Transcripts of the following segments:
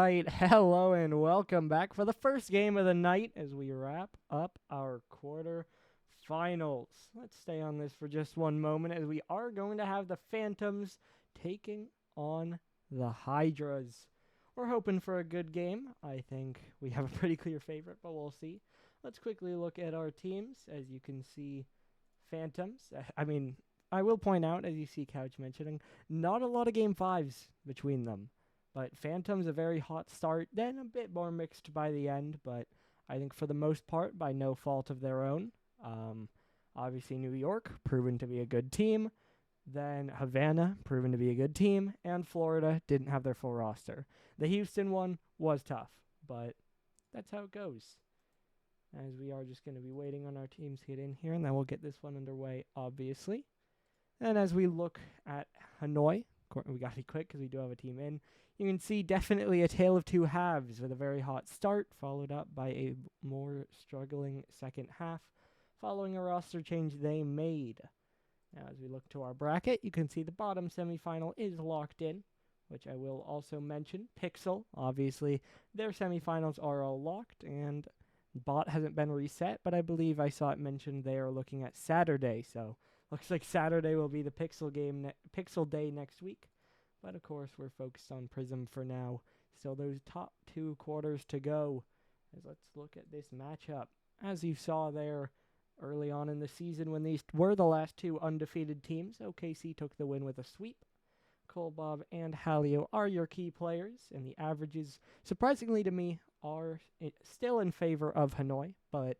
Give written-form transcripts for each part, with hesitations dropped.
right, hello and welcome back for the first game of the night as we wrap up our quarterfinals. Let's stay on this for just one moment as we are going to have the Phantoms taking on the Hydras. We're hoping for a good game. I think we have a pretty clear favorite, but we'll see. Let's quickly look at our teams. As you can see, Phantoms. I will point out, as you see Couch mentioning, not a lot of Game 5s between them. But Phantoms a very hot start, then a bit more mixed by the end, but I think for the most part, by no fault of their own. Obviously, New York, proven to be a good team. Then Havana, proven to be a good team. And Florida didn't have their full roster. The Houston one was tough, but that's how it goes. As we are just going to be waiting on our teams to get in here, and then we'll get this one underway, obviously. And as we look at Hanoi, we got to be quick because we do have a team in. You can see definitely a tale of two halves with a very hot start, followed up by a more struggling second half, following a roster change they made. Now, as we look to our bracket, you can see the bottom semifinal is locked in, which I will also mention. Pixel, obviously, their semifinals are all locked, and bot hasn't been reset, but I believe I saw it mentioned they are looking at Saturday, so looks like Saturday will be the Pixel game, Pixel day next week. But, of course, we're focused on Prism for now. Still those top two quarters to go. As let's look at this matchup. As you saw there early on in the season when these were the last two undefeated teams, OKC took the win with a sweep. Kolbob and Halio are your key players, and the averages, surprisingly to me, are still in favor of Hanoi. But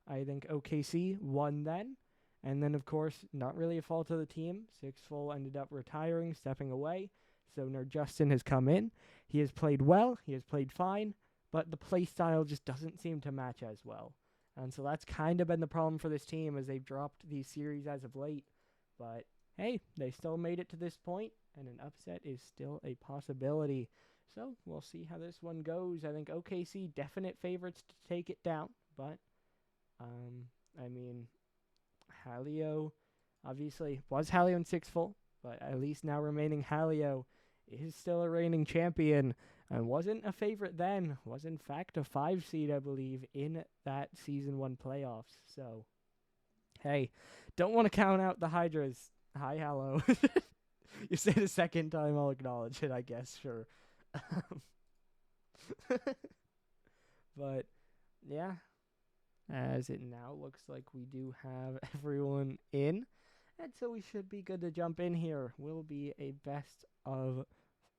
I think OKC won then. And then, of course, not really a fault of the team. Sixful ended up retiring, stepping away. So Justin has come in. He has played well. He has played fine. But the play style just doesn't seem to match as well. And so that's kind of been the problem for this team as they've dropped these series as of late. But, hey, they still made it to this point, and an upset is still a possibility. So we'll see how this one goes. I think OKC definite favorites to take it down. But, Halio, obviously, was Halio in Sixful, but at least now remaining Halio is still a reigning champion and wasn't a favorite then. Was, in fact, a 5 seed, I believe, in that Season 1 playoffs. So, hey, don't want to count out the Hydras. Hi, hello. You say the second time, I'll acknowledge it, I guess, sure. But, yeah. As it now looks like we do have everyone in. And so we should be good to jump in here. Will be a best of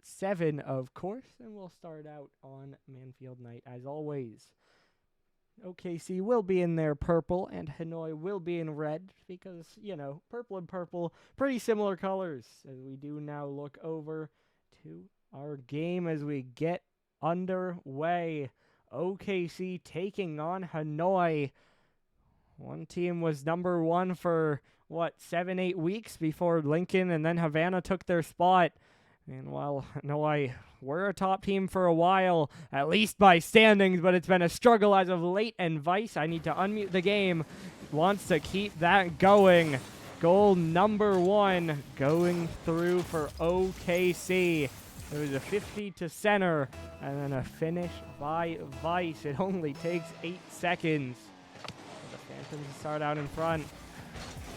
7, of course. And we'll start out on Manfield Night as always. OKC will be in their purple and Hanoi will be in red because, purple and purple, pretty similar colors. As we do now look over to our game as we get underway. OKC taking on Hanoi. One team was number 1 for, 7-8 weeks before Lincoln and then Havana took their spot. And while Hanoi were a top team for a while, at least by standings, but it's been a struggle as of late, and Vice, I need to unmute the game, wants to keep that going. Goal number 1 going through for OKC. It was a 50 to center, and then a finish by Vice. It only takes 8 seconds. The Phantoms start out in front.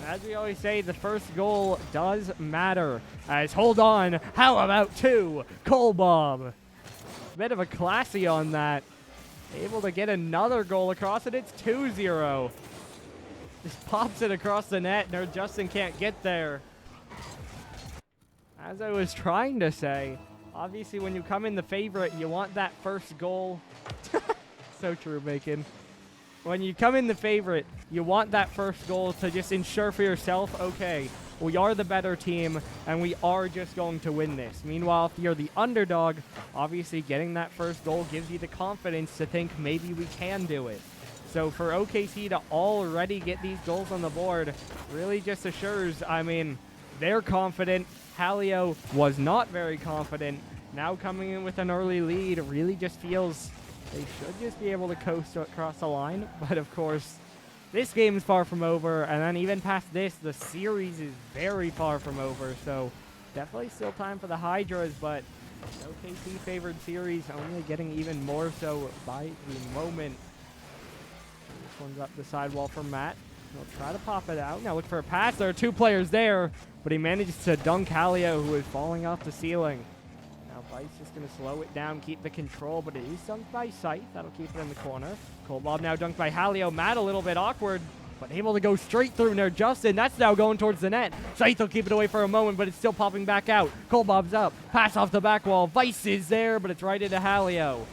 As we always say, the first goal does matter. As, hold on, how about 2? Kolbob. Bit of a classy on that. Able to get another goal across it. It's 2-0. Just pops it across the net. No, Justin can't get there. As I was trying to say, obviously, when you come in the favorite, you want that first goal. So true, Bacon. When you come in the favorite, you want that first goal to just ensure for yourself, okay, we are the better team, and we are just going to win this. Meanwhile, if you're the underdog, obviously getting that first goal gives you the confidence to think maybe we can do it. So for OKC to already get these goals on the board really just assures, they're confident. Halio was not very confident. Now coming in with an early lead really just feels they should just be able to coast across the line. But of course, this game is far from over. And then even past this, the series is very far from over. So definitely still time for the Hydras. But OKC favored series, only getting even more so by the moment. This one's up the sidewall for Matt. He'll try to pop it out. Now look for a pass. There are two players there, but he manages to dunk Halio, who is falling off the ceiling. Now Vice just going to slow it down, keep the control, but it is dunked by Scythe. That'll keep it in the corner. Kolbob now dunked by Halio. Matt a little bit awkward, but able to go straight through near Justin. That's now going towards the net. Scythe will keep it away for a moment, but it's still popping back out. Kolbob's up. Pass off the back wall. Vice is there, but it's right into Halio.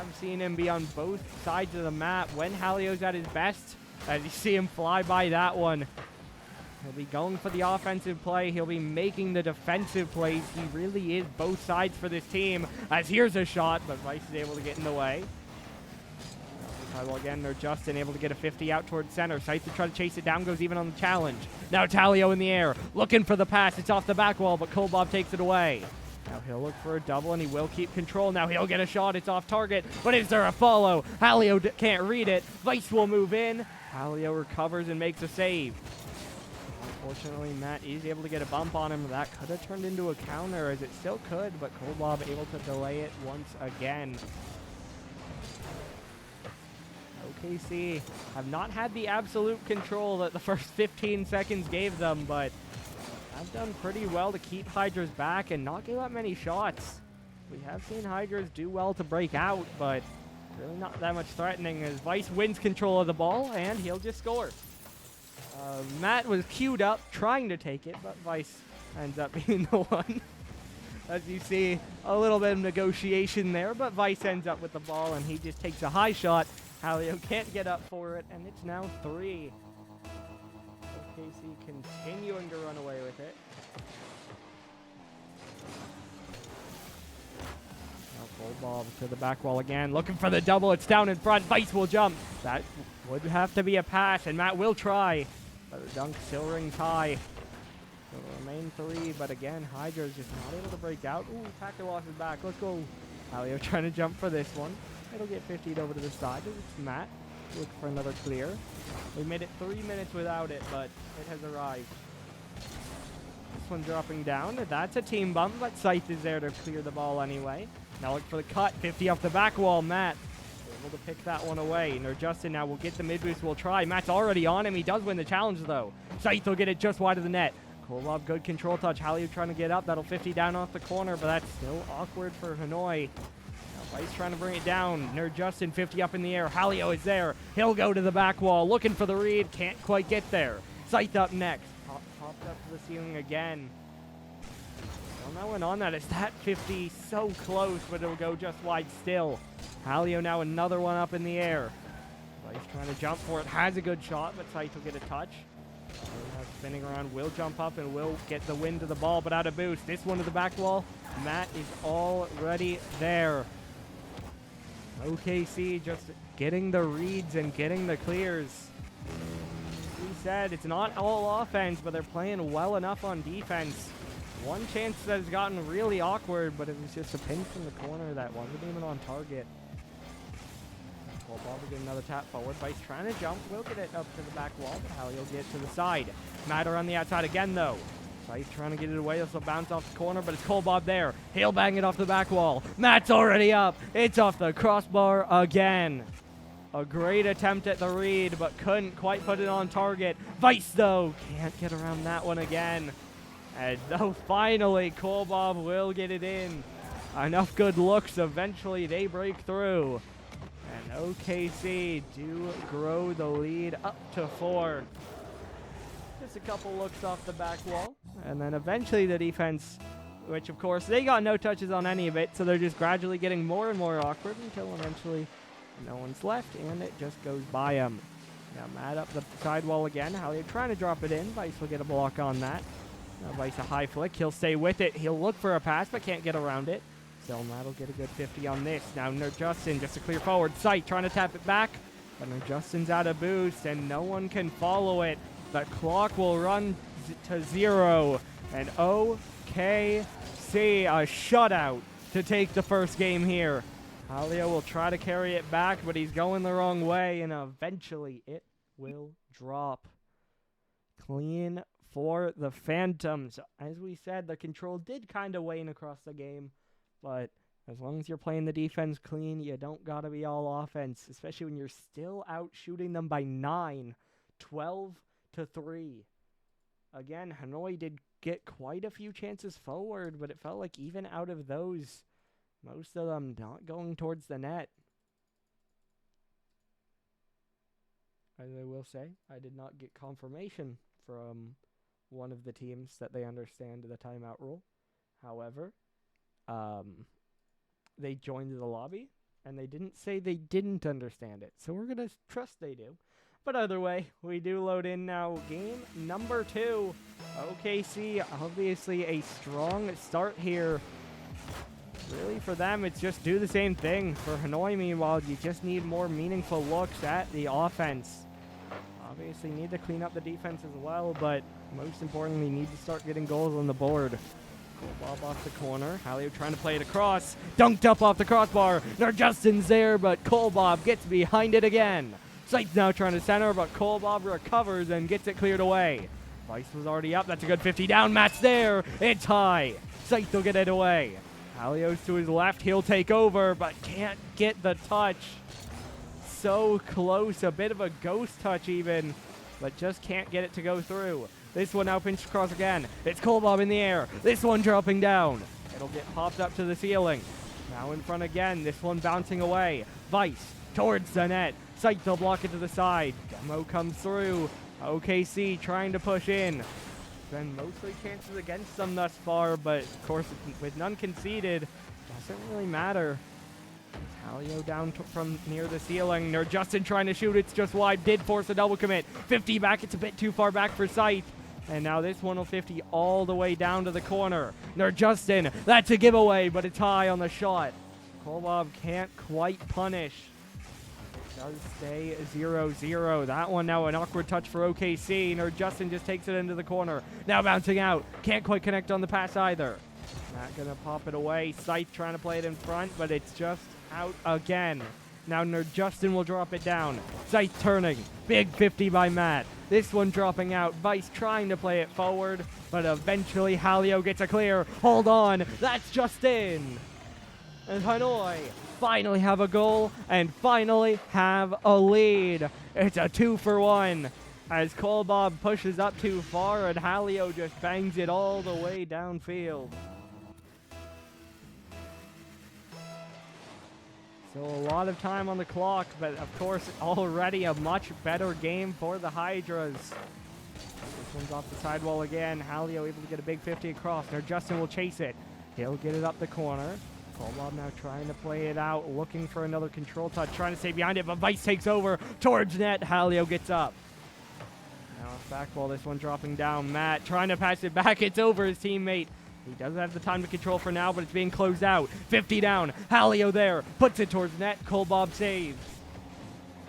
I've seen him be on both sides of the map when Halio's at his best. As you see him fly by that one. He'll be going for the offensive play. He'll be making the defensive plays. He really is both sides for this team. As here's a shot, but Vice is able to get in the way. Well, again, they're Justin able to get a 50 out towards center. Scythe to try to chase it down, goes even on the challenge. Now Talio in the air, looking for the pass. It's off the back wall, but Kolbob takes it away. Now he'll look for a double, and he will keep control. Now he'll get a shot. It's off target, but is there a follow? Halio can't read it. Vice will move in. Halio recovers and makes a save. Unfortunately, Matt is able to get a bump on him. That could have turned into a counter, as it still could, but Kolbob able to delay it once again. OKC have not had the absolute control that the first 15 seconds gave them, but have done pretty well to keep Hydras back and not give up many shots. We have seen Hydras do well to break out, but really not that much threatening, as Vice wins control of the ball, and he'll just score. Matt was queued up trying to take it, but Vice ends up being the one. As you see, a little bit of negotiation there, but Vice ends up with the ball, and he just takes a high shot. Halio can't get up for it, and it's now 3. OKC continuing to run away with it. Kolbob to the back wall again, looking for the double. It's down in front. Vice will jump. That would have to be a pass, and Matt will try. But the dunk still rings high. So remain 3, but again, Hydra's just not able to break out. Ooh, Packer lost his back. Let's go. Halio trying to jump for this one. It'll get 50'd over to the side. It's Matt. Look for another clear. We made it 3 minutes without it, but it has arrived. This one dropping down. That's a team bump, but Scythe is there to clear the ball anyway. Now look for the cut. 50 off the back wall. Matt able to pick that one away. Justin now will get the mid boost. Will try. Matt's already on him. He does win the challenge, though. Scythe will get it just wide of the net. Kolbob, good control touch. Halio trying to get up. That'll 50 down off the corner, but that's still awkward for Hanoi. Now Vice trying to bring it down. Justin 50 up in the air. Halio is there. He'll go to the back wall. Looking for the read. Can't quite get there. Scythe up next. Popped up to the ceiling again. That went on that. It's that 50 so close, but it'll go just wide still. Halio now another one up in the air. Vice trying to jump for it. Has a good shot, but Scythe will get a touch. Spinning around, will jump up and will get the win to the ball, but out of boost. This one to the back wall. Matt is already there. OKC just getting the reads and getting the clears. We said it's not all offense, but they're playing well enough on defense. One chance that has gotten really awkward, but it was just a pin from the corner that wasn't even on target. Kolbob will get another tap forward. Vice trying to jump. Will get it up to the back wall, but Halio will get it to the side. Matt on the outside again, though. Vice trying to get it away. This will bounce off the corner, but it's Kolbob there. He'll bang it off the back wall. Matt's already up. It's off the crossbar again. A great attempt at the read, but couldn't quite put it on target. Vice, though, can't get around that one again. And though finally Kolbob will get it in. Enough good looks, eventually they break through. And OKC do grow the lead up to 4. Just a couple looks off the back wall. And then eventually the defense, which of course they got no touches on any of it, so they're just gradually getting more and more awkward until eventually no one's left and it just goes by them. Now Matt up the sidewall again. Halio trying to drop it in. Vice will get a block on that. Vice a high flick. He'll stay with it. He'll look for a pass, but can't get around it. Still, Matt will get a good 50 on this. Now, Justin just to clear forward. Scythe trying to tap it back. But Justin's out of boost, and no one can follow it. The clock will run to 0. And OKC, a shutout to take the first game here. Halio will try to carry it back, but he's going the wrong way, and eventually it will drop. Clean for the Phantoms. As we said, the control did kind of wane across the game, but as long as you're playing the defense clean, you don't got to be all offense, especially when you're still out shooting them by 9, 12-3. Again, Hanoi did get quite a few chances forward, but it felt like even out of those, most of them not going towards the net. As I will say, I did not get confirmation from one of the teams that they understand the timeout rule. However, they joined the lobby, and they didn't say they didn't understand it. So we're going to trust they do. But either way, we do load in now. Game number 2. OKC, obviously a strong start here. Really, for them, it's just do the same thing. For Hanoi, meanwhile, you just need more meaningful looks at the offense. Obviously, need to clean up the defense as well, but most importantly, need to start getting goals on the board. Bob off the corner. Halio trying to play it across. Dunked up off the crossbar. Justin's there, but Kolbob gets behind it again. Scythe now trying to center, but Kolbob recovers and gets it cleared away. Vice was already up. That's a good 50 down match there. It's high. Scythe will get it away. Halio's to his left. He'll take over, but can't get the touch. So close. A bit of a ghost touch even, but just can't get it to go through. This one now pinched across again. It's Kolbob in the air. This one dropping down. It'll get popped up to the ceiling. Now in front again. This one bouncing away. Vice towards the net. Scythe will block it to the side. Demo comes through. OKC trying to push in. Been mostly chances against them thus far, but of course with none conceded, doesn't really matter. Halio down from near the ceiling. Justin trying to shoot. It's just wide. Did force a double commit. 50 back. It's a bit too far back for Scythe. And now this one will 50 all the way down to the corner. Justin, that's a giveaway, but it's high on the shot. Kolbob can't quite punish. It does stay 0-0. That one now an awkward touch for OKC. Justin just takes it into the corner. Now bouncing out. Can't quite connect on the pass either. Not going to pop it away. Scythe trying to play it in front, but it's just out again. Now Justin will drop it down. Scythe turning. Big 50 by Matt. This one dropping out. Vice trying to play it forward, but eventually Halio gets a clear. Hold on. That's Justin. And Hanoi finally have a goal and finally have a lead. It's a 2-for-1 as Kolbob pushes up too far and Halio just bangs it all the way downfield. So a lot of time on the clock, but of course already a much better game for the Hydras. This one's off the sidewall again. Halio able to get a big 50 across. Justin will chase it. He'll get it up the corner. Kolbob now trying to play it out, looking for another control touch, trying to stay behind it, but Vice takes over towards net. Halio gets up. Now it's back ball, this one dropping down. Matt trying to pass it back. It's over his teammate. He doesn't have the time to control for now, but it's being closed out. 50 down. Halio there. Puts it towards net. Kolbob saves.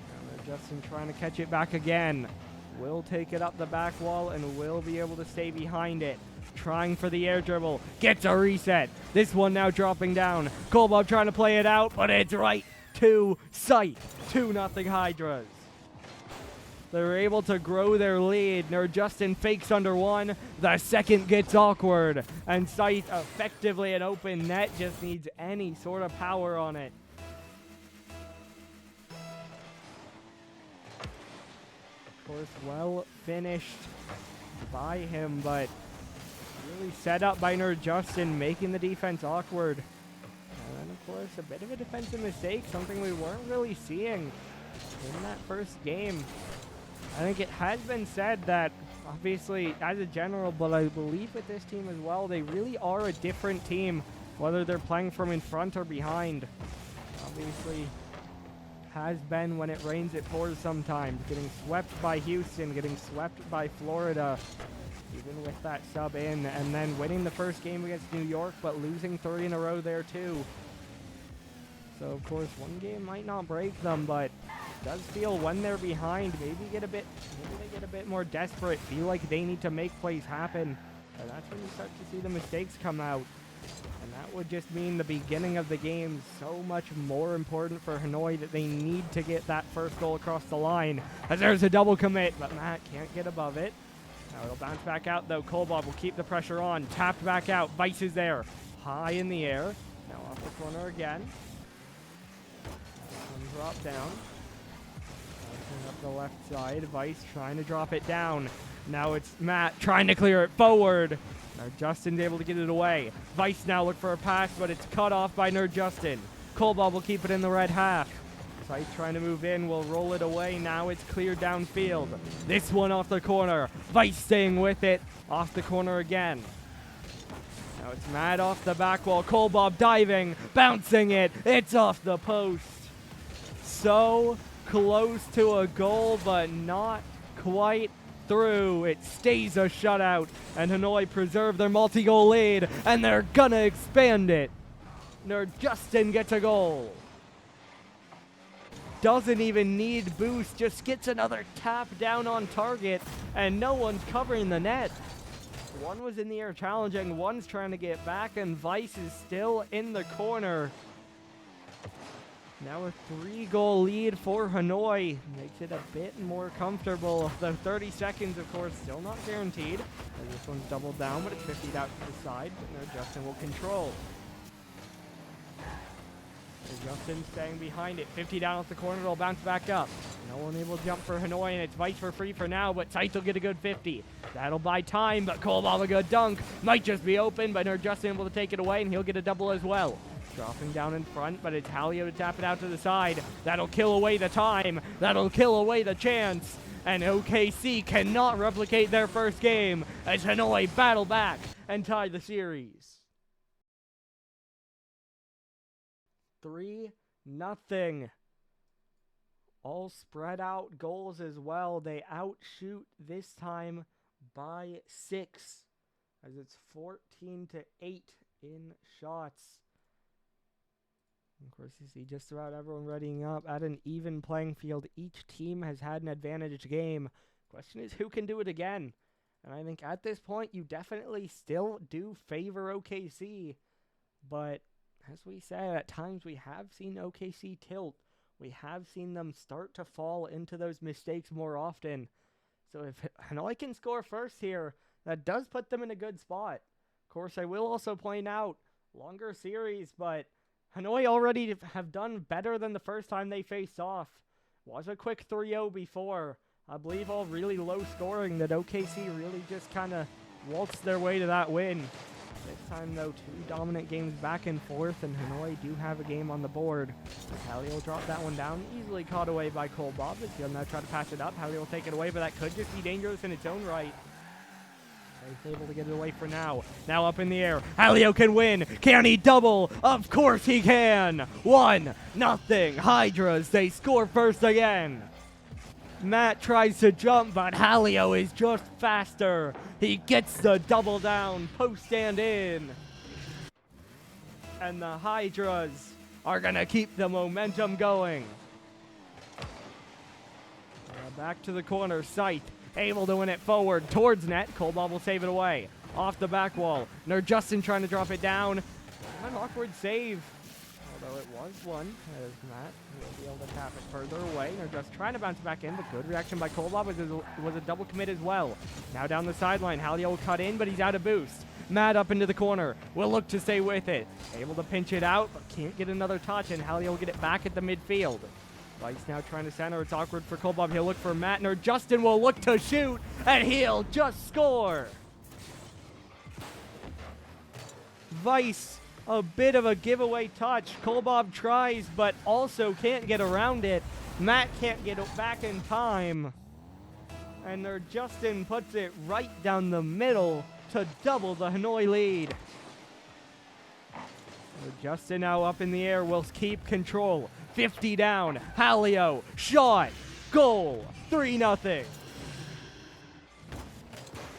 Now Justin trying to catch it back again. Will take it up the back wall and will be able to stay behind it. Trying for the air dribble. Gets a reset. This one now dropping down. Kolbob trying to play it out, but it's right to Scythe. 2-0 Hydras. They're able to grow their lead. Justin fakes under one. The second gets awkward. And Scythe effectively an open net. Just needs any sort of power on it. Of course, well finished by him, but really set up by Justin, making the defense awkward. And then, of course, a bit of a defensive mistake, something we weren't really seeing in that first game. I think it has been said that, obviously, as a general, but I believe with this team as well, they really are a different team, whether they're playing from in front or behind. Obviously, has been when it rains, it pours sometimes. Getting swept by Houston, getting swept by Florida, even with that sub in, and then winning the first game against New York, but losing 30 in a row there too. So, of course, one game might not break them, but does feel when they're behind, maybe they get a bit more desperate, feel like they need to make plays happen. And that's when you start to see the mistakes come out. And that would just mean the beginning of the game so much more important for Hanoi, that they need to get that first goal across the line. As there's a double commit, but Matt can't get above it. Now it'll bounce back out, though. Kolbob will keep the pressure on. Tapped back out. Vice is there. High in the air. Now off the corner again. One drop down. Bouncing up the left side. Vice trying to drop it down. Now it's Matt trying to clear it forward. Nerd Justin's able to get it away. Vice now look for a pass, but it's cut off by Nerd Justin. Kolbob will keep it in the red half. Sight trying to move in, will roll it away. Now it's cleared downfield. This one off the corner. Vice staying with it. Off the corner again. Now it's Matt off the back wall. Kolbob diving, bouncing it. It's off the post. So close to a goal, but not quite through. It stays a shutout, and Hanoi preserve their multi-goal lead, and they're gonna expand it. Nerd Justin gets a goal. Doesn't even need boost, just gets another tap down on target, and no one's covering the net. One was in the air challenging, one's trying to get back, and Vice is still in the corner. Now a 3-goal lead for Hanoi. Makes it a bit more comfortable. The 30 seconds, of course, still not guaranteed. And this one's doubled down, but it's 50'd out to the side, but no, Justin will control. Justin staying behind it. 50 down off the corner. It'll bounce back up. No one able to jump for Hanoi, and it's Vice for free for now, but Sight will get a good 50. That'll buy time, but Kolbob a good dunk. Might just be open, but Nerd Justin able to take it away, and he'll get a double as well. Dropping down in front, but it's Halio to tap it out to the side. That'll kill away the time. That'll kill away the chance. And OKC cannot replicate their first game as Hanoi battle back and tie the series. 3-0. All spread out goals as well. They outshoot this time by 6 as it's 14-8 in shots. Of course, you see just about everyone readying up at an even playing field. Each team has had an advantage game. Question is, who can do it again? And I think at this point, you definitely still do favor OKC. But as we said, at times we have seen OKC tilt. We have seen them start to fall into those mistakes more often. So if Hanoi can score first here, that does put them in a good spot. Of course, I will also point out, longer series, but Hanoi already have done better than the first time they faced off. Was a quick 3-0 before. I believe all really low scoring that OKC really just kind of waltzed their way to that win. This time, though, 2 dominant games back and forth, and Hanoi do have a game on the board. Hallie will drop that one down, easily caught away by Kolbob. He'll now try to pass it up. Hallie will take it away, but that could just be dangerous in its own right. He's able to get it away for now. Now up in the air. Halio can win. Can he double? Of course he can. 1-0. Hydras, they score first again. Matt tries to jump, but Halio is just faster. He gets the double down, post and in. And the Hydras are going to keep the momentum going. Back to the corner. Scythe able to win it forward towards net. Kolbob will save it away. Off the back wall. Nerd Justin trying to drop it down. An awkward save. Although it was one. As Matt will be able to tap it further away. Nerd Justin trying to bounce back in, but good reaction by Kolbob. Was a double commit as well. Now down the sideline. Halio will cut in, but he's out of boost. Matt up into the corner. Will look to stay with it. Able to pinch it out, but can't get another touch, and Halio will get it back at the midfield. Vice now trying to center. It's awkward for Kolbob. He'll look for Matner. Justin will look to shoot, and he'll just score. Vice, a bit of a giveaway touch. Kolbob tries, but also can't get around it. Matt can't get it back in time. And there Justin puts it right down the middle to double the Hanoi lead. Justin now up in the air will keep control. 50 down. Halio. Shot. Goal. 3-0.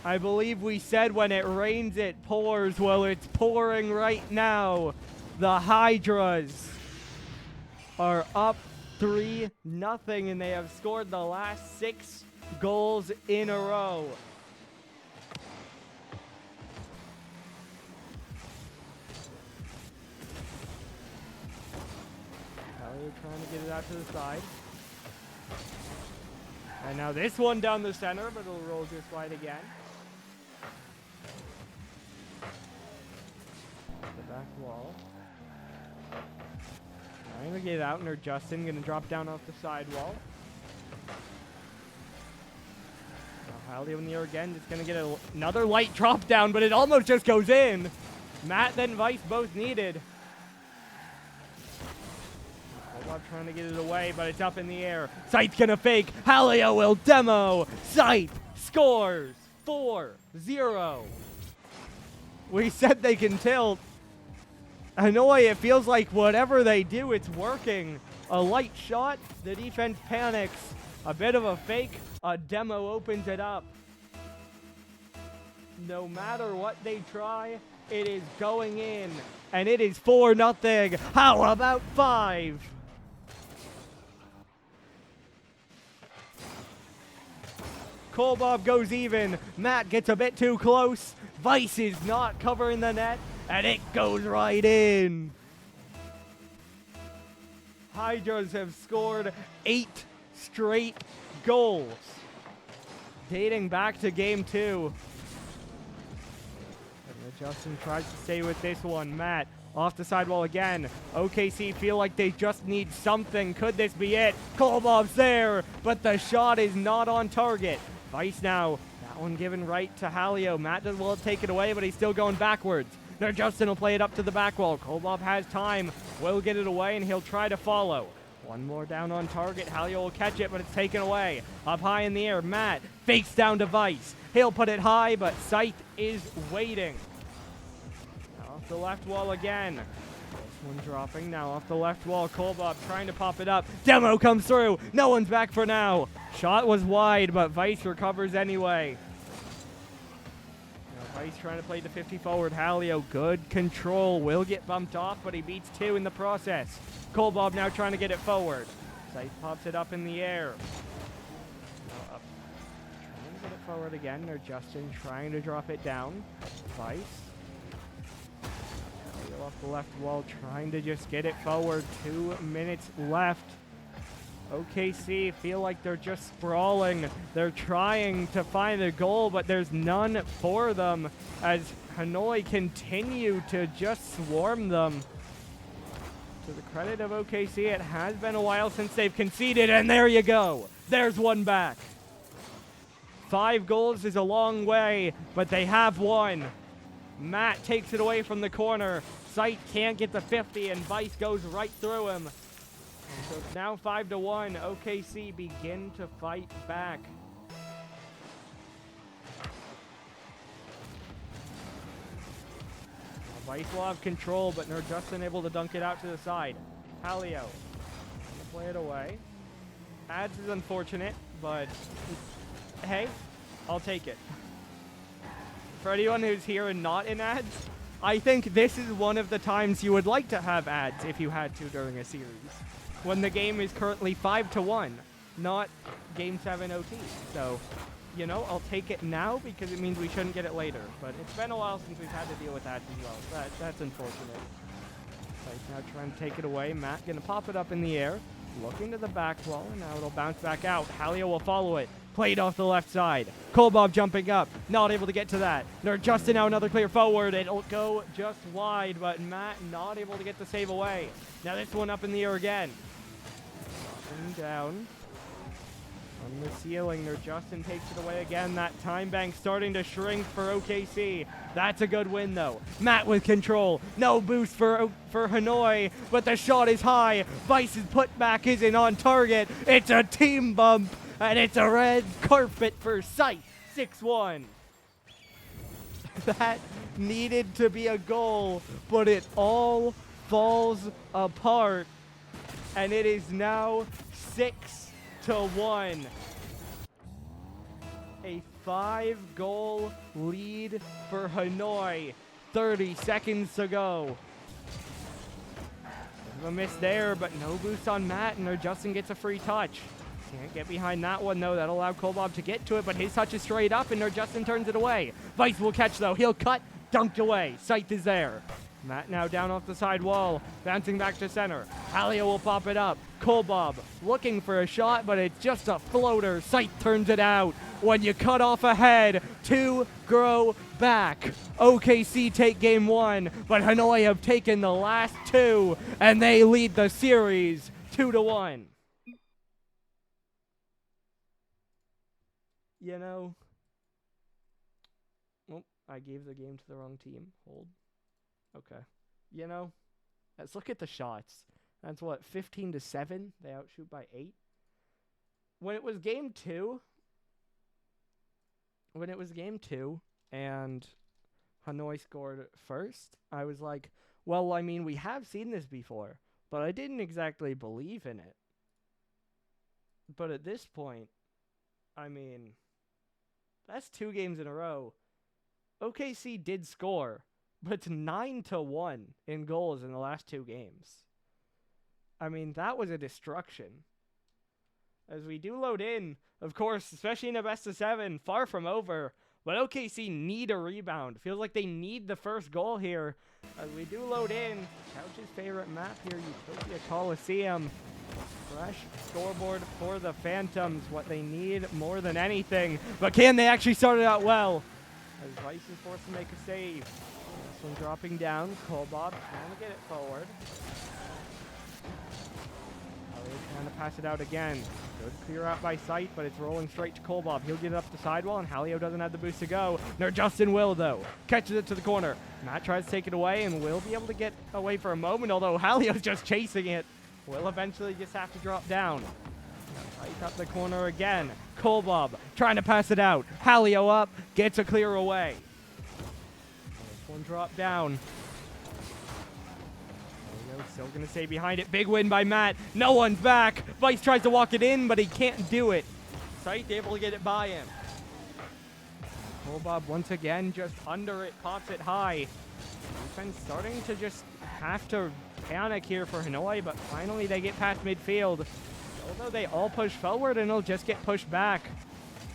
I believe we said when it rains, it pours. Well, it's pouring right now. The Hydras are up 3-0, and they have scored the last 6 goals in a row. Trying to get it out to the side. And now this one down the center, but it'll roll just wide again. back wall. Trying to get out, and Justin gonna drop down off the sidewall. Now Halio in the air again, just gonna get another light drop down, but it almost just goes in. Matt then Vice both needed. Kolbov trying to get it away, but it's up in the air. Scythe's gonna fake. Halio will demo. Scythe scores 4-0. We said they can tilt. Hanoi, it feels like whatever they do, it's working. A light shot, the defense panics. A bit of a fake, a demo opens it up. No matter what they try, it is going in. And it is 4-0. How about 5? Kolbov goes even. Matt gets a bit too close. Vice is not covering the net, and it goes right in. Hydras have scored 8 straight goals, dating back to game 2. And Justin tries to stay with this one. Matt off the sidewall again. OKC feel like they just need something. Could this be it? Kolbov's there, but the shot is not on target. Vice now. That one given right to Halio. Matt will take it away, but he's still going backwards. Now Justin will play it up to the back wall. Kolbov has time. Will get it away, and he'll try to follow. One more down on target. Halio will catch it, but it's taken away. Up high in the air. Matt fakes down to Vice. He'll put it high, but Scythe is waiting. Now off the left wall again. This one dropping. Now off the left wall. Kolbov trying to pop it up. Demo comes through. No one's back for now. Shot was wide, but Vice recovers anyway. Now Vice trying to play the 50 forward. Halio, good control. Will get bumped off, but he beats 2 in the process. Kolbov now trying to get it forward. Scythe pops it up in the air. Now up. Trying to get it forward again. Or Justin trying to drop it down. Vice. Halio off the left wall trying to just get it forward. 2 minutes left. OKC feel like they're just sprawling. They're trying to find a goal, but there's none for them as Hanoi continue to just swarm them. To the credit of OKC, it has been a while since they've conceded, and there you go. There's one back. 5 goals is a long way, but they have won. Matt takes it away from the corner. Scythe can't get the 50, and Vice goes right through him. And so it's now 5-1. OKC begin to fight back. Vice will have control, but they're just unable to dunk it out to the side. Halio play it away. Ads is unfortunate, but hey, I'll take it. For anyone who's here and not in ads, I think this is one of the times you would like to have ads if you had to during a series. When the game is currently 5-1, not Game 7 OT. So, you know, I'll take it now because it means we shouldn't get it later. But it's been a while since we've had to deal with that as well. That's unfortunate. Right, now trying to take it away. Matt gonna pop it up in the air. Looking to the back wall, and now it'll bounce back out. Halio will follow it. Played off the left side. Kolbov jumping up. Not able to get to that. Justin now another clear forward. It'll go just wide, but Matt not able to get the save away. Now this one up in the air again. Dropping down. On the ceiling, Justin takes it away again. That time bank starting to shrink for OKC. That's a good win, though. Matt with control. No boost for Hanoi, but the shot is high. Vice's putback isn't on target. It's a team bump, and it's a red carpet for Scythe. 6-1. That needed to be a goal, but it all falls apart, and it is now 6-1. A 5-goal lead for Hanoi. 30 seconds to go. A miss there, but no boost on Matt, and Justin gets a free touch. Can't get behind that one, though. That'll allow Kolbov to get to it, but his touch is straight up, and Justin turns it away. Vice will catch, though. He'll cut, dunked away. Scythe is there. Matt now down off the side wall, bouncing back to center. Halio will pop it up. Kolbob looking for a shot, but it's just a floater. Sight turns it out. When you cut off ahead, 2 grow back. OKC take game 1, but Hanoi have taken the last 2, and they lead the series 2-1. You know, well, I gave the game to the wrong team. Hold. Okay. You know, let's look at the shots. That's what, 15-7? They outshoot by 8. When it was game 2, and Hanoi scored first, I was like, well, I mean, we have seen this before, but I didn't exactly believe in it. But at this point, I mean, that's 2 games in a row. OKC did score, but it's 9-1 in goals in the last 2 games. I mean, that was a destruction. As we do load in, of course, especially in a best of 7, far from over. But OKC need a rebound. Feels like they need the first goal here. As we do load in, Couch's favorite map here, Utopia Coliseum. Fresh scoreboard for the Phantoms, what they need more than anything. But can they actually start it out well? As Vice is forced to make a save. This one dropping down. Kolbob trying to get it forward. Trying to pass it out again. Good clear out by Sight, but it's rolling straight to Kolbob. He'll get it up the sidewall, and Halio doesn't have the boost to go. Justin will, though. Catches it to the corner. Matt tries to take it away, and will be able to get away for a moment, although Halio's just chasing it. Will eventually just have to drop down. Right up the corner again. Kolbob trying to pass it out. Halio up, gets a clear away. This one dropped down. Still going to stay behind it. Big win by Matt. No one's back. Vice tries to walk it in, but he can't do it. Sight able to get it by him. Kolbob once again just under it, pops it high. Defense starting to just have to panic here for Hanoi, but finally they get past midfield. Although they all push forward and it'll just get pushed back.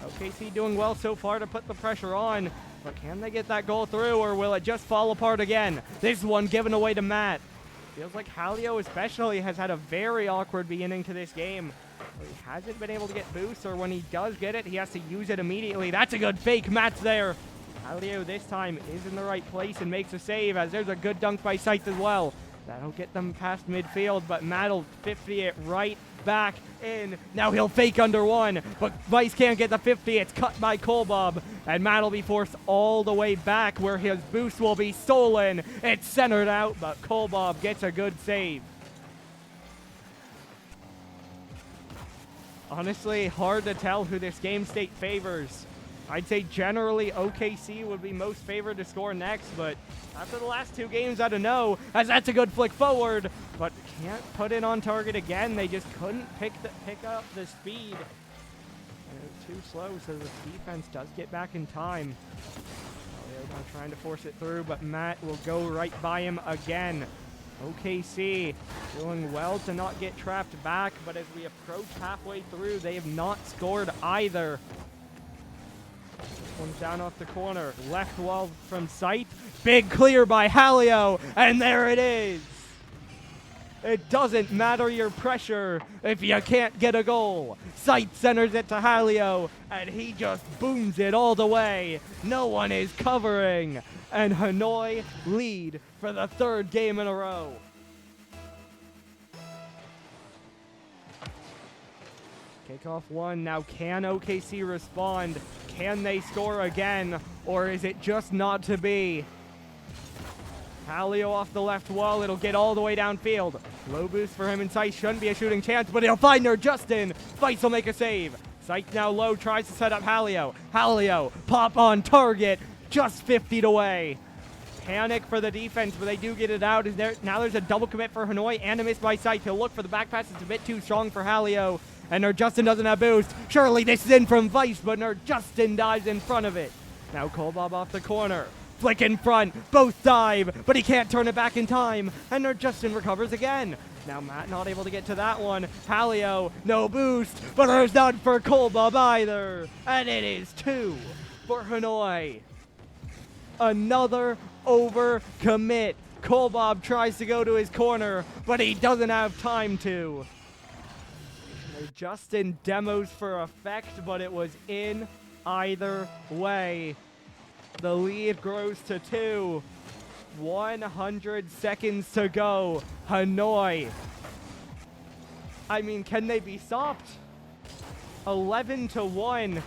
OKC doing well so far to put the pressure on, but can they get that goal through, or will it just fall apart again? This one given away to Matt. Feels like Halio especially has had a very awkward beginning to this game. He hasn't been able to get boosts, or when he does get it, he has to use it immediately. That's a good fake. Matt's there. Halio this time is in the right place and makes a save, as there's a good dunk by Sight as well. That'll get them past midfield, but Matt'll 50 it right back in. Now he'll fake under one, but Vice can't get the 50. It's cut by Kolbob, and Matt'll be forced all the way back where his boost will be stolen. It's centered out, but Kolbob gets a good save. Honestly, hard to tell who this game state favors. I'd say generally OKC would be most favored to score next, but after the last 2 games, I don't know, as that's a good flick forward, but can't put it on target again. They just couldn't pick up the speed. And it was too slow, so the defense does get back in time. They're now trying to force it through, but Matt will go right by him again. OKC doing well to not get trapped back, but as we approach halfway through, they have not scored either. One's down off the corner. Left wall from Sight. Big clear by Halio. And there it is. It doesn't matter your pressure if you can't get a goal. Sight centers it to Halio. And he just booms it all the way. No one is covering. And Hanoi lead for the 3rd game in a row. Kickoff 1. Now can OKC respond? Can they score again? Or is it just not to be? Halio off the left wall. It'll get all the way downfield. Low boost for him, and Sight shouldn't be a shooting chance, but he'll find Justin. Vice will make a save. Sight now low, tries to set up Halio. Halio, pop on target. Just 50'd away. Panic for the defense, but they do get it out. Now there's a double commit for Hanoi and a miss by Sight. He'll look for the back pass. It's a bit too strong for Halio. And Justin doesn't have boost. Surely this is in from Vice, but Justin dives in front of it. Now Kolbob off the corner. Flick in front. Both dive, but he can't turn it back in time. And Justin recovers again. Now Matt not able to get to that one. Halio, no boost, but there's none for Kolbob either. And it is 2 for Hanoi. Another overcommit Kolbob tries to go to his corner, but he doesn't have time to. Justin demos for effect, but it was in either way. The lead grows to 2. 100 seconds to go. Hanoi. I mean, can they be stopped? 11-1.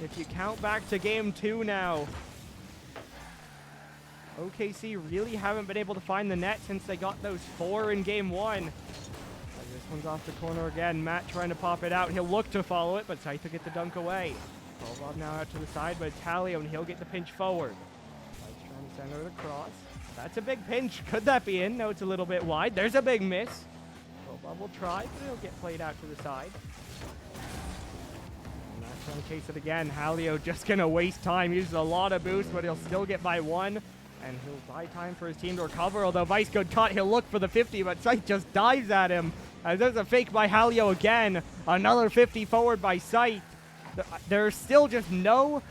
If you count back to game 2 now. OKC really haven't been able to find the net since they got those 4 in game 1. This one's off the corner again. Matt trying to pop it out. He'll look to follow it, but Scythe will get the dunk away. Kolbob now out to the side, but it's Halio, and he'll get the pinch forward. Scythe's trying to center it across. That's a big pinch. Could that be in? No, it's a little bit wide. There's a big miss. Kolbob will try, but he'll get played out to the side. And Matt's trying to chase it again. Halio just going to waste time. Uses a lot of boost, but he'll still get by 1. And he'll buy time for his team to recover. Although Vice good cut, he'll look for the 50, but Scythe just dives at him. As there's a fake by Halio again. Another 50 forward by Scythe. There's still just no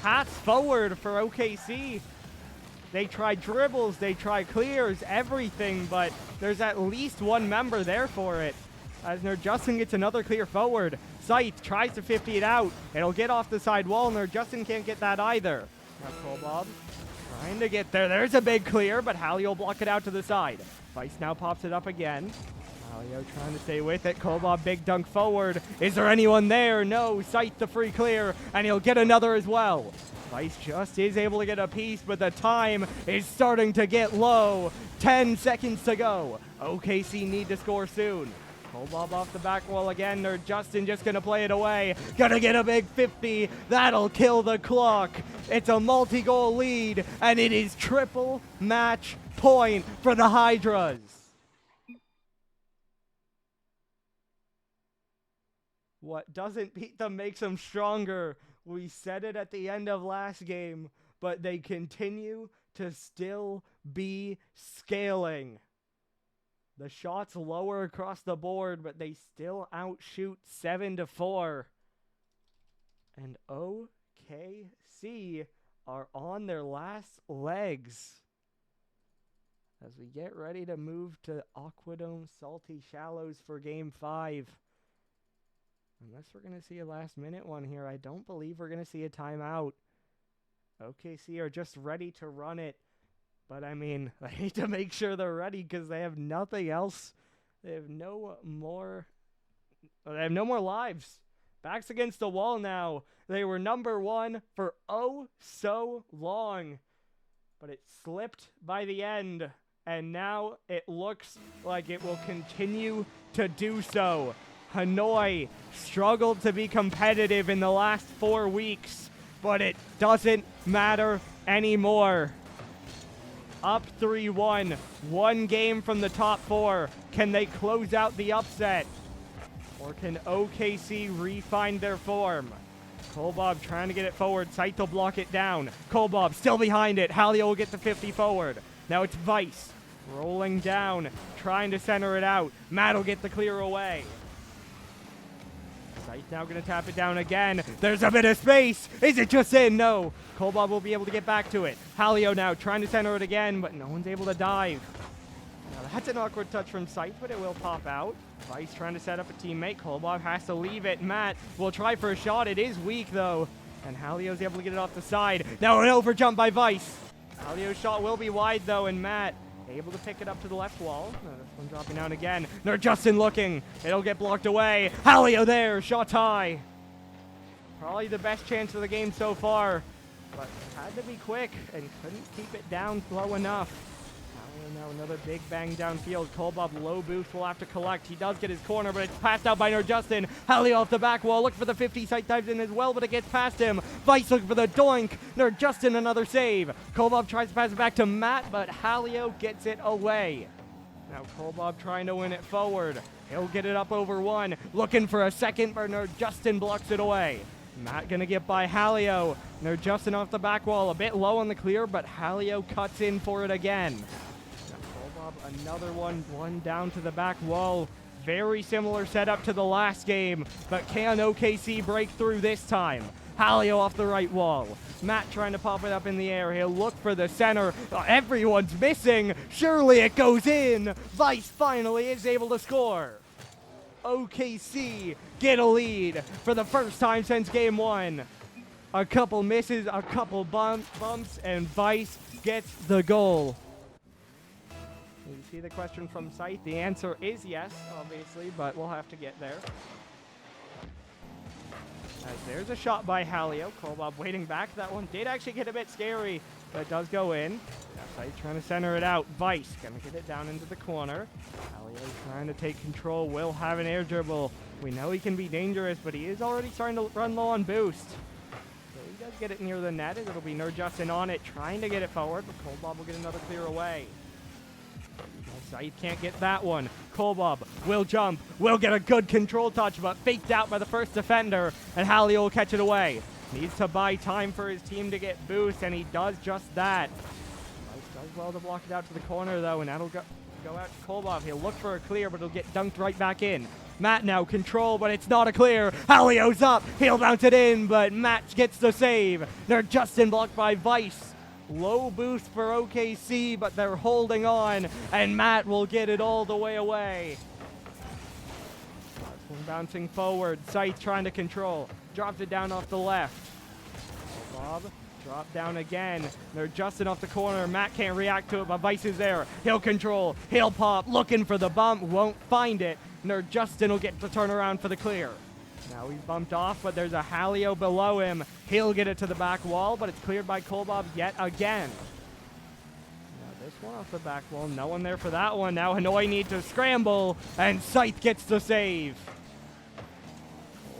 paths forward for OKC. They try dribbles, they try clears, everything, but there's at least one member there for it. As Justin gets another clear forward. Scythe tries to 50 it out. It'll get off the side wall, and Justin can't get that either. Now Kolbob trying to get there. There's a big clear, but Halio will block it out to the side. Vice now pops it up again. Halio trying to stay with it. Kolbob big dunk forward. Is there anyone there? No. Scythe the free clear, and he'll get another as well. Vice just is able to get a piece, but the time is starting to get low. 10 seconds to go. OKC need to score soon. Kolbob off the back wall again. Justin just going to play it away. Gonna get a big 50. That'll kill the clock. It's a multi-goal lead, and it is triple match point for the Hydras. What doesn't beat them makes them stronger. We said it at the end of last game, but they continue to still be scaling. The shots lower across the board, but they still outshoot 7-4. And OKC are on their last legs as we get ready to move to Aquadome Salty Shallows for Game 5. Unless we're going to see a last-minute one here, I don't believe we're going to see a timeout. OKC are just ready to run it. But, I mean, I need to make sure they're ready because they have nothing else. They have no more lives. Backs against the wall now. They were number 1 for oh so long. But it slipped by the end. And now it looks like it will continue to do so. Hanoi struggled to be competitive in the last 4 weeks, but it doesn't matter anymore. Up 3-1, 1 game from the top 4. Can they close out the upset? Or can OKC refine their form? Kolbob trying to get it forward. Scythe will block it down. Kolbob still behind it. Halio will get the 50 forward. Now it's Vice rolling down, trying to center it out. Matt will get the clear away. Scythe now going to tap it down again. There's a bit of space. Is it just in? No. Kolbob will be able to get back to it. Halio now trying to center it again, but no one's able to dive. Now that's an awkward touch from Scythe, but it will pop out. Vice trying to set up a teammate. Kolbob has to leave it. Matt will try for a shot. It is weak, though. And Halio's able to get it off the side. Now an overjump by Vice. Halio's shot will be wide, though, and Matt able to pick it up to the left wall. This one dropping down again. Justin looking. It'll get blocked away. Halio there. Shot high. Probably the best chance of the game so far. But had to be quick and couldn't keep it down low enough. Now another big bang downfield. Kolbob low boost will have to collect. He does get his corner, but it's passed out by Justin. Halio off the back wall. Look for the 50. Scythe dives in as well, but it gets past him. Vice looking for the doink. Justin another save. Kolbob tries to pass it back to Matt, but Halio gets it away. Now Kolbob trying to win it forward. He'll get it up over 1. Looking for a second, but Justin blocks it away. Matt gonna get by Halio. Justin off the back wall. A bit low on the clear, but Halio cuts in for it again. Another one down to the back wall. Very similar setup to the last game, but can OKC break through this time? Halio off the right wall. Matt trying to pop it up in the air. He'll look for the center. Everyone's missing. Surely it goes in. Vice finally is able to score. OKC get a lead for the first time since game one. A couple misses, a couple bumps, and Vice gets the goal. You see the question from Scythe? The answer is yes, obviously, but we'll have to get there. As there's a shot by Halio. Kolbob waiting back. That one did actually get a bit scary, but it does go in. Scythe trying to center it out. Vice gonna get it down into the corner. Halio trying to take control. Will have an air dribble. We know he can be dangerous, but he is already starting to run low on boost. So he does get it near the net. It'll be Justin on it, trying to get it forward, but Kolbob will get another clear away. Scythe can't get that one. Kolbob will jump, will get a good control touch, but faked out by the first defender, and Halio will catch it away. Needs to buy time for his team to get boost, and he does just that. Does well to block it out to the corner, though, and that'll go out to Kolbob. He'll look for a clear, but it'll get dunked right back in. Matt now control, but it's not a clear. Halio's up. He'll bounce it in, but Matt gets the save. They're just in blocked by Vice. Low boost for OKC, but they're holding on, and Matt will get it all the way away. Bouncing forward. Scythe trying to control. Dropped it down off the left. Bob. Drop down again. They're Justin off the corner. Matt can't react to it, but Vice is there. He'll control. He'll pop. Looking for the bump. Won't find it. Nerd Justin will get the turnaround for the clear. Now he's bumped off, but there's a Halio below him. He'll get it to the back wall, but it's cleared by Kolbob yet again. Now this one off the back wall. No one there for that one. Now Hanoi needs to scramble, and Scythe gets the save.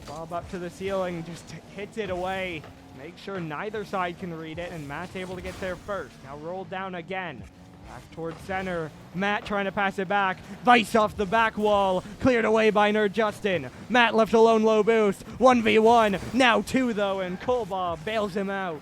Kolbob up to the ceiling. Just hits it away. Make sure neither side can read it, and Matt's able to get there first. Now rolled down again. Back towards center. Matt trying to pass it back. Vice off the back wall. Cleared away by Nerd Justin. Matt left alone, low boost. 1v1. Now 2, though, and Kolbob bails him out.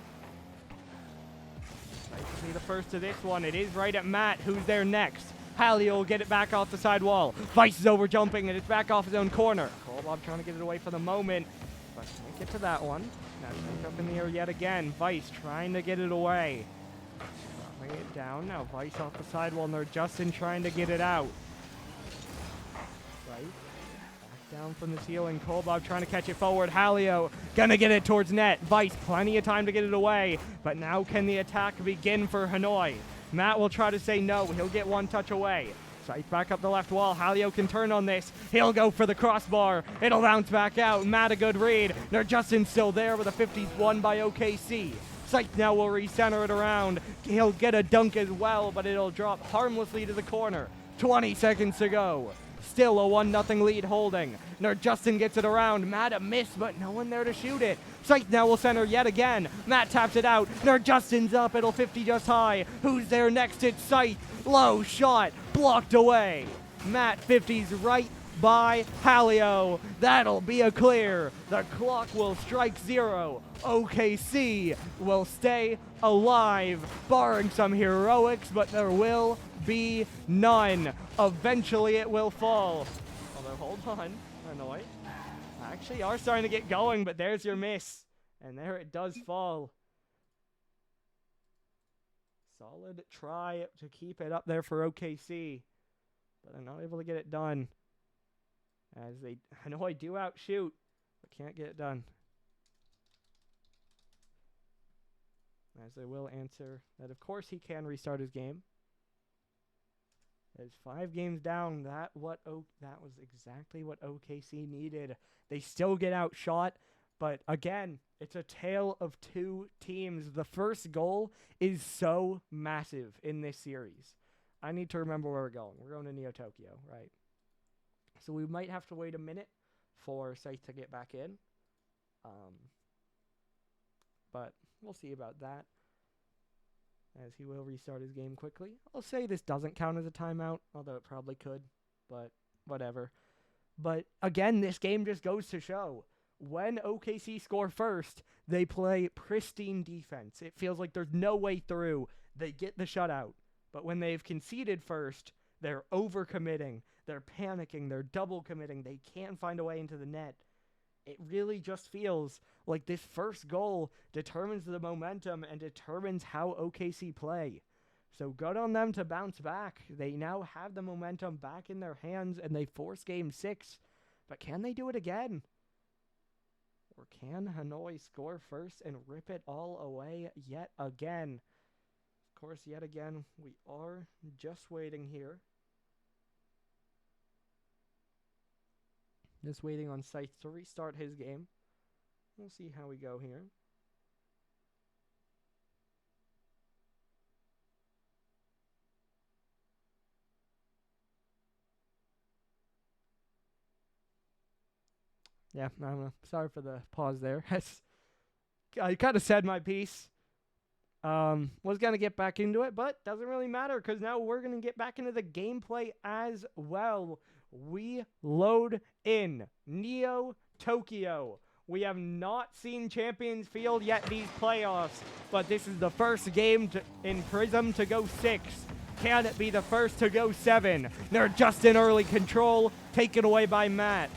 Nice to see the first of this one. It is right at Matt. Who's there next? Halio will get it back off the side wall. Vice is over jumping, and it's back off his own corner. Kolbob trying to get it away for the moment, but can't get to that one. Now it's up in the air yet again. Vice trying to get it away. Dropping it down. Now Vice off the sidewall. Nerd Justin trying to get it out. Right. Back down from the ceiling. Kolbob trying to catch it forward. Halio gonna get it towards net. Vice plenty of time to get it away. But now can the attack begin for Hanoi? Matt will try to say no. He'll get one touch away. Scythe back up the left wall. Halio can turn on this. He'll go for the crossbar. It'll bounce back out. Matt a good read. Nerd Justin's still there with a 50-1 by OKC. Scythe now will recenter it around. He'll get a dunk as well, but it'll drop harmlessly to the corner. 20 seconds to go. Still a 1-0 lead holding. Nerd Justin gets it around. Matt a miss, but no one there to shoot it. Scythe now will center yet again. Matt taps it out. Nerd Justin's up. It'll 50 just high. Who's there next? It's Scythe. Low shot. Blocked away. Matt 50s right by Halio. That'll be a clear. The clock will strike 0. OKC will stay alive, barring some heroics, but there will be none. Eventually it will fall. Although, hold on, Hanoi actually are starting to get going, but there's your miss. And there it does fall. Solid try to keep it up there for OKC, but they're not able to get it done. As Hanoi do outshoot, but can't get it done. As they will answer that, of course, he can restart his game. As 5 games down, that was exactly what OKC needed. They still get outshot, but again, it's a tale of 2 teams. The first goal is so massive in this series. I need to remember where we're going. We're going to Neo Tokyo, right? So we might have to wait a minute for Scythe to get back in. But we'll see about that, as he will restart his game quickly. I'll say this doesn't count as a timeout, although it probably could, but whatever. But again, this game just goes to show, when OKC score first, they play pristine defense. It feels like there's no way through. They get the shutout. But when they've conceded first, they're overcommitting. They're panicking. They're double committing. They can't find a way into the net. it really just feels like this first goal determines the momentum and determines how OKC play. So good on them to bounce back. They now have the momentum back in their hands and they force game 6. But can they do it again? Or can Hanoi score first and rip it all away yet again? Of course, yet again, we are just waiting here. Just waiting on Scythe to restart his game. We'll see how we go here. Yeah, I don't know. Sorry for the pause there. I kind of said my piece. Was going to get back into it, but doesn't really matter because now we're going to get back into the gameplay as well. We load in Neo Tokyo. We have not seen Champions Field yet these playoffs, but this is the first game in Prism to go 6. Can it be the first to go 7? They're just in early control, taken away by Matt.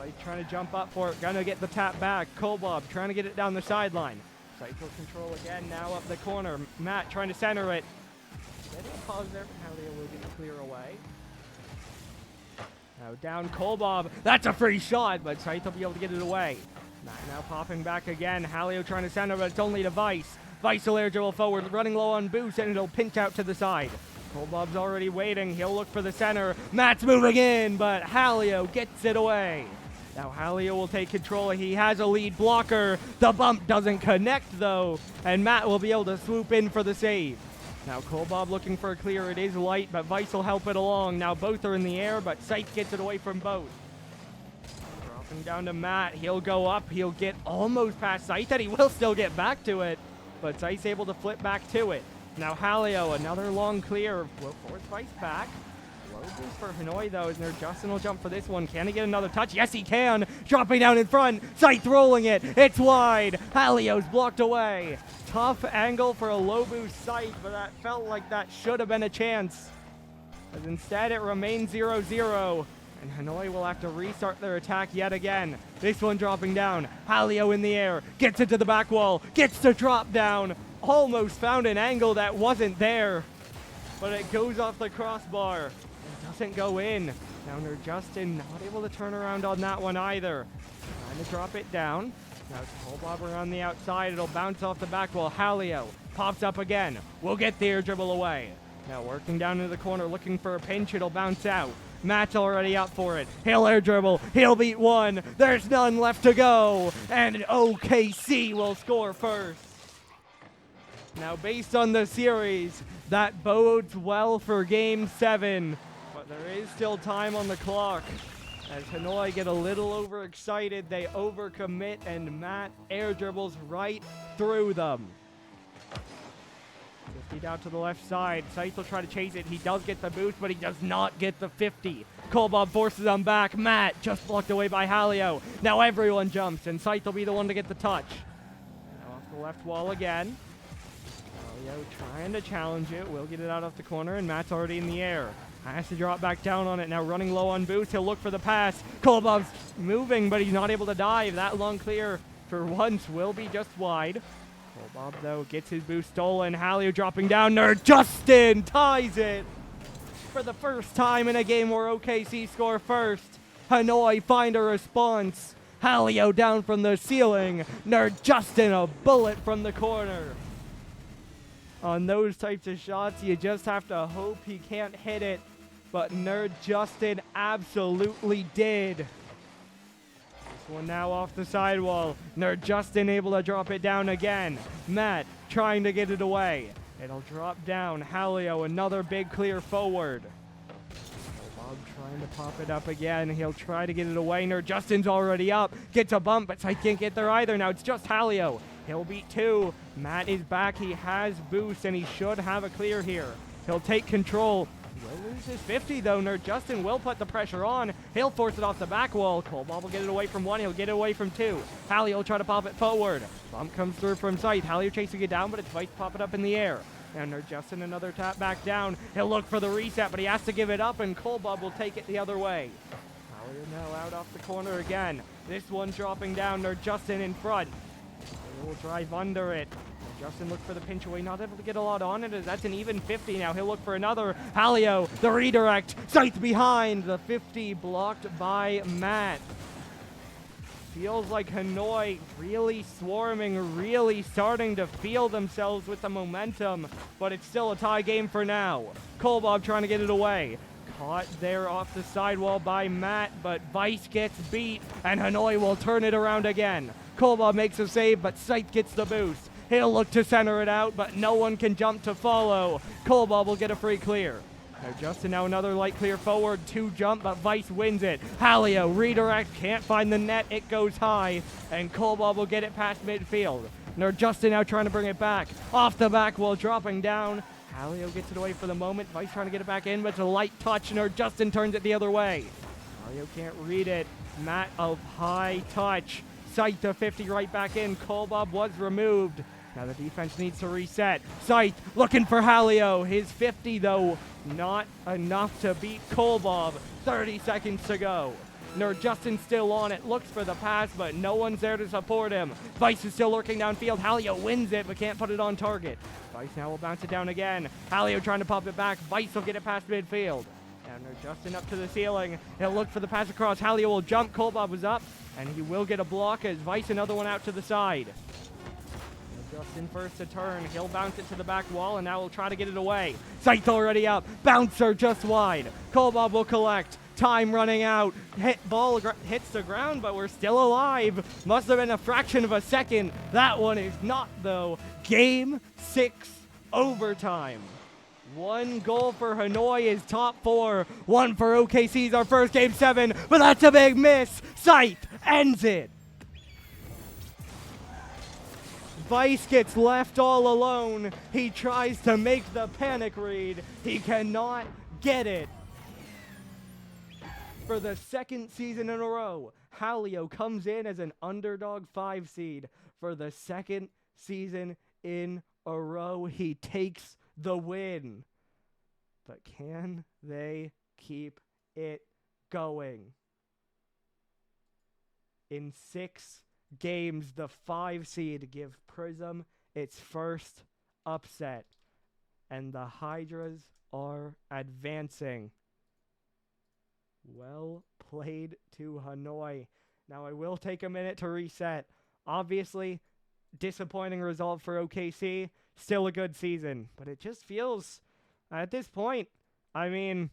He's trying to jump up for it, gonna get the tap back. Kobob trying to get it down the sideline. Cycle control again, now up the corner. Matt trying to center it. Getting a pause there, Halio will get the clear away. Now down Kobob, that's a free shot, but Scythe will be able to get it away. Matt now popping back again, Halio trying to center, but it's only to Vice. Vice will air dribble forward, running low on boost, and it'll pinch out to the side. Kobob's already waiting, he'll look for the center. Matt's moving in, but Halio gets it away. Now Halio will take control. He has a lead blocker. The bump doesn't connect, though, and Matt will be able to swoop in for the save. Now Kobob looking for a clear. It is light, but Vice will help it along. Now both are in the air, but Scythe gets it away from both. Dropping down to Matt. He'll go up. He'll get almost past Scythe, and he will still get back to it, but Scythe's able to flip back to it. Now Halio, another long clear. Will force Vice back. Low boost for Hanoi, though, as Justin will jump for this one. Can he get another touch? Yes, he can. Dropping down in front. Scythe rolling it. It's wide. Halio's blocked away. Tough angle for a low boost Scythe, but that felt like that should have been a chance. But instead, it remains 0-0. And Hanoi will have to restart their attack yet again. This one dropping down. Halio in the air. Gets it to the back wall. Gets to drop down. Almost found an angle that wasn't there. But it goes off the crossbar. Doesn't go in. Now Justin not able to turn around on that one either. Trying to drop it down. Now it's Kobob around the outside. It'll bounce off the back wall. Halio pops up again. We'll get the air dribble away. Now working down into the corner looking for a pinch. It'll bounce out. Matt's already up for it. He'll air dribble. He'll beat one. There's none left to go. And OKC will score first. Now based on the series, that bodes well for Game 7. But there is still time on the clock. As Hanoi get a little overexcited, they overcommit, and Matt air dribbles right through them. 50 down to the left side. Scythe will try to chase it. He does get the boost, but he does not get the 50. Kobob forces him back. Matt just blocked away by Halio. Now everyone jumps, and Scythe will be the one to get the touch. Now off the left wall again. Halio trying to challenge it. Will get it out off the corner, and Matt's already in the air. Has to drop back down on it. Now running low on boost. He'll look for the pass. Kobob's moving, but he's not able to dive. That long clear for once will be just wide. Kobob, though, gets his boost stolen. Halio dropping down. Justin ties it. For the first time in a game where OKC score first, Hanoi find a response. Halio down from the ceiling. Justin a bullet from the corner. On those types of shots, you just have to hope he can't hit it. But Justin absolutely did. This one now off the sidewall. Justin able to drop it down again. Matt trying to get it away. It'll drop down. Halio, another big clear forward. Bob trying to pop it up again. He'll try to get it away. Justin's already up. Gets a bump, but I can't get there either. Now it's just Halio. He'll beat two. Matt is back. He has boost, and he should have a clear here. He'll take control. Will lose his 50, though. Justin will put the pressure on. He'll force it off the back wall. Kobob will get it away from one. He'll get it away from two. Halio will try to pop it forward. Bump comes through from Scythe. Halio chasing it down, but it's Vice pop it up in the air. And Justin another tap back down. He'll look for the reset, but he has to give it up, and Kobob will take it the other way. Halio now out off the corner again. This one dropping down. They're Justin in front. They will drive under it. Justin look for the pinch away, not able to get a lot on it, as that's an even 50 now. He'll look for another. Halio, the redirect, Scythe behind, the 50 blocked by Matt. Feels like Hanoi really swarming, really starting to feel themselves with the momentum, but it's still a tie game for now. Kolbob trying to get it away. Caught there off the sidewall by Matt, but Vice gets beat, and Hanoi will turn it around again. Kolbob makes a save, but Scythe gets the boost. He'll look to center it out, but no one can jump to follow. Kolbob will get a free clear. Justin now another light clear forward, 2 jump, but Vice wins it. Halio, redirect, can't find the net, it goes high, and Kolbob will get it past midfield. Justin now trying to bring it back. Off the back while dropping down. Halio gets it away for the moment. Vice trying to get it back in, but it's a light touch, and Justin turns it the other way. Halio can't read it. Matt of high touch. Scythe to 50 right back in. Kolbob was removed. Now the defense needs to reset. Scythe looking for Halio. His 50, though, not enough to beat Kolbob. 30 seconds to go. Justin still on it. Looks for the pass, but no one's there to support him. Vice is still lurking downfield. Halio wins it, but can't put it on target. Vice now will bounce it down again. Halio trying to pop it back. Vice will get it past midfield. And Justin up to the ceiling. He'll look for the pass across. Halio will jump. Kolbob was up, and he will get a block as Vice another one out to the side. Justin first to turn. He'll bounce it to the back wall, and now we'll try to get it away. Scythe already up. Bouncer just wide. Kolbob will collect. Time running out. Ball hits the ground, but we're still alive. Must have been a fraction of a second. That one is not, though. Game 6 overtime. 1 goal for Hanoi is top 4. 1 for OKC's our first game 7, but that's a big miss. Scythe ends it. Vice gets left all alone. He tries to make the panic read. He cannot get it. For the 2nd season in a row, Halio comes in as an underdog 5 seed. For the 2nd season in a row, he takes the win. But can they keep it going? In 6 games, the 5 seed give Prism its first upset, and the Hydras are advancing. Well played to Hanoi. Now I will take a minute to reset. Obviously, disappointing result for OKC. Still a good season, but it just feels, at this point, I mean,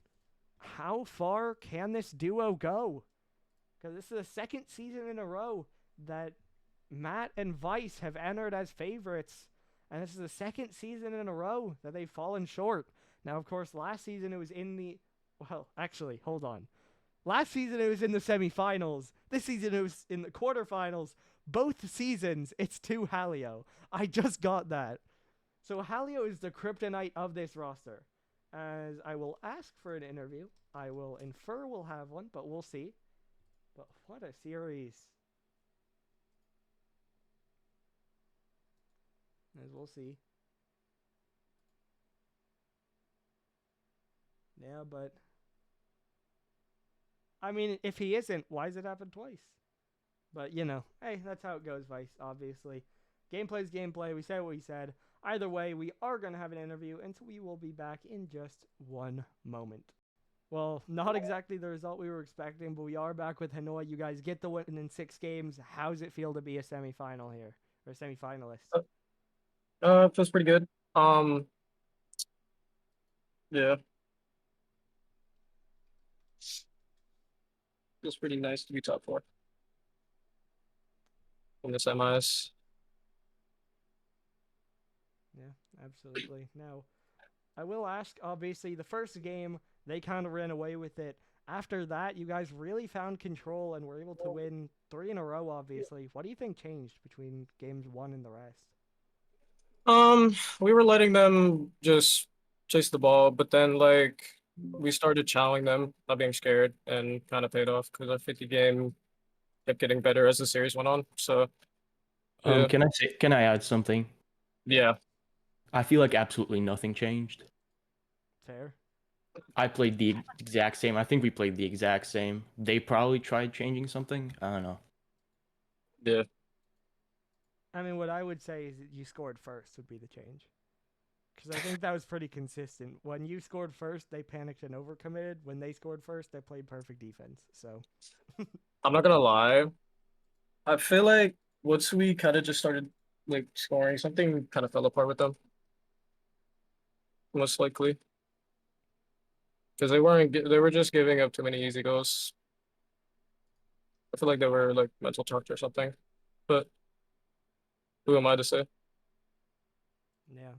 how far can this duo go? Because this is the 2nd season in a row that Matt and Vice have entered as favorites, and this is the 2nd season in a row that they've fallen short. Now, of course, last season it was in the, well, actually, hold on. Last season it was in the semifinals. This season it was in the quarterfinals. Both seasons it's to Halio. I just got that. So Halio is the kryptonite of this roster. As I will ask for an interview. I will infer we'll have one, but we'll see. But what a series. As we'll see. Yeah, but I mean, if he isn't, why does it happen twice? But, you know, hey, that's how it goes, Vice, obviously. Gameplay's gameplay. We said what we said. Either way, we are going to have an interview, and so we will be back in just one moment. Well, not exactly the result we were expecting, but we are back with Hanoi. You guys get the win in 6 games. How does it feel to be a semifinal here? Or a semifinalist? It feels pretty good. Yeah. Feels pretty nice to be top 4 in the semis. Yeah, absolutely. Now, I will ask, obviously, the first game, they kind of ran away with it. After that, you guys really found control and were able to win 3 in a row, obviously. What do you think changed between games 1 and the rest? We were letting them just chase the ball, but then like we started chowing them, not being scared, and kind of paid off because our 50 game kept getting better as the series went on. So yeah, Can I add something? yeah. I feel like absolutely nothing changed. Fair. I played the exact same. I think we played the exact same. They probably tried changing something. I don't know. Yeah. I mean, what I would say is that you scored first would be the change. Because I think that was pretty consistent. When you scored first, they panicked and overcommitted. When they scored first, they played perfect defense. So, I'm not gonna lie. I feel like once we kind of just started like scoring, something kind of fell apart with them, most likely. Because they were just giving up too many easy goals. I feel like they were like mental talked or something. But who am I to say? yeah.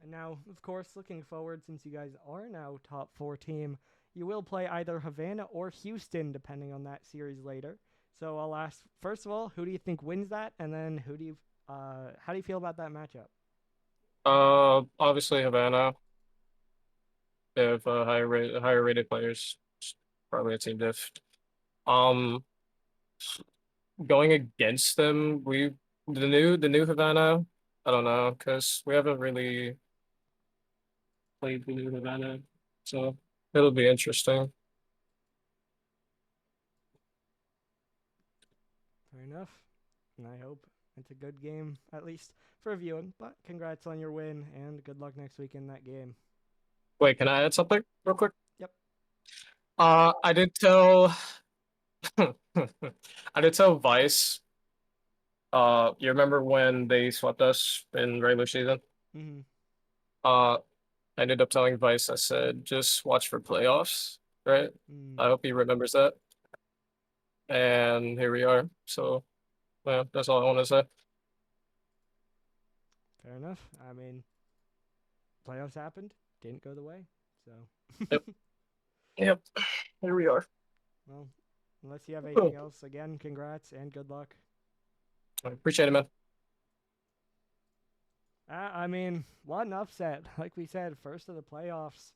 And now, of course, looking forward, since you guys are now top four team, you will play either Havana or Houston, depending on that series later. So I'll ask first of all, who do you think wins that, and then how do you feel about that matchup? Obviously Havana. They have higher rated players. It's probably a team diff. Um, Going against them, the new Havana. I don't know because we haven't really played the new Havana, so it'll be interesting. Fair enough. And I hope it's a good game, at least for viewing. But congrats on your win, and good luck next week in that game. Wait, can I add something real quick? Yep. I did tell I did tell Vice. You remember when they swept us in regular season? Mm-hmm. Uh, I ended up telling Vice, I said, just watch for playoffs, right? Mm. I hope he remembers that. And here we are. So, yeah, that's all I want to say. Fair enough. I mean, playoffs happened, didn't go the way. So, Yep. Yep. Here we are. well, unless you have anything Oh, else, again, congrats and good luck. I appreciate it, man. I mean, what an upset. Like we said, first of the playoffs.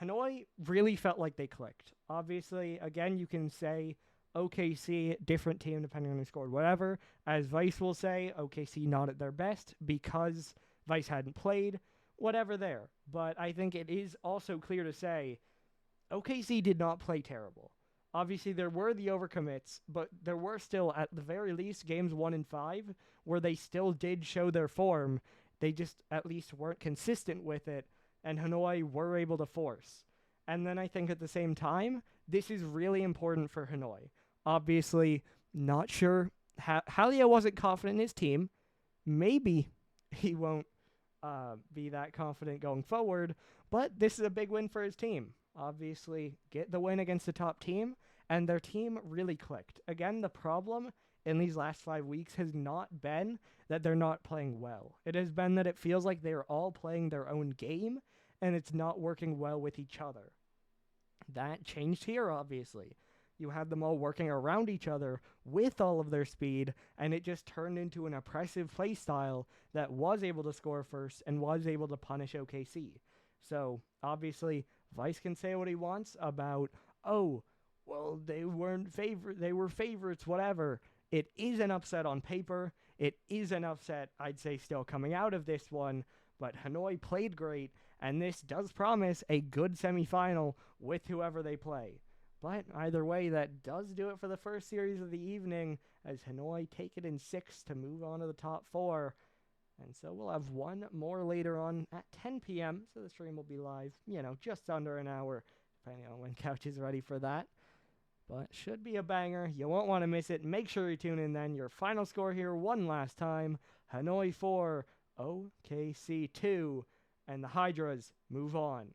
Hanoi really felt like they clicked. Obviously, again, you can say OKC, different team depending on who scored, whatever. As Vice will say, OKC not at their best because Vice hadn't played, whatever there. But I think it is also clear to say OKC did not play terrible. Obviously, there were the overcommits, but there were still, at the very least, games 1 and 5 where they still did show their form. They just at least weren't consistent with it, and Hanoi were able to force. And then I think at the same time, this is really important for Hanoi. Obviously, not sure. Halia wasn't confident in his team. Maybe he won't be that confident going forward. But this is a big win for his team. Obviously, get the win against the top team, and their team really clicked. Again, the problem in these last 5 weeks has not been that they're not playing well. It has been that it feels like they're all playing their own game, and it's not working well with each other. That changed here, obviously. You had them all working around each other with all of their speed, and it just turned into an oppressive playstyle that was able to score first and was able to punish OKC. So, obviously, Vice can say what he wants about, oh, well, they were favorites, whatever. It is an upset on paper. It is an upset, I'd say, still coming out of this one, but Hanoi played great, and this does promise a good semifinal with whoever they play. But either way, that does do it for the first series of the evening as Hanoi take it in 6 to move on to the top 4. And so we'll have one more later on at 10 p.m. So the stream will be live, just under an hour, depending on when Couch is ready for that. But should be a banger. You won't want to miss it. Make sure you tune in then. Your final score here one last time. Hanoi 4, OKC 2, and the Hydras move on.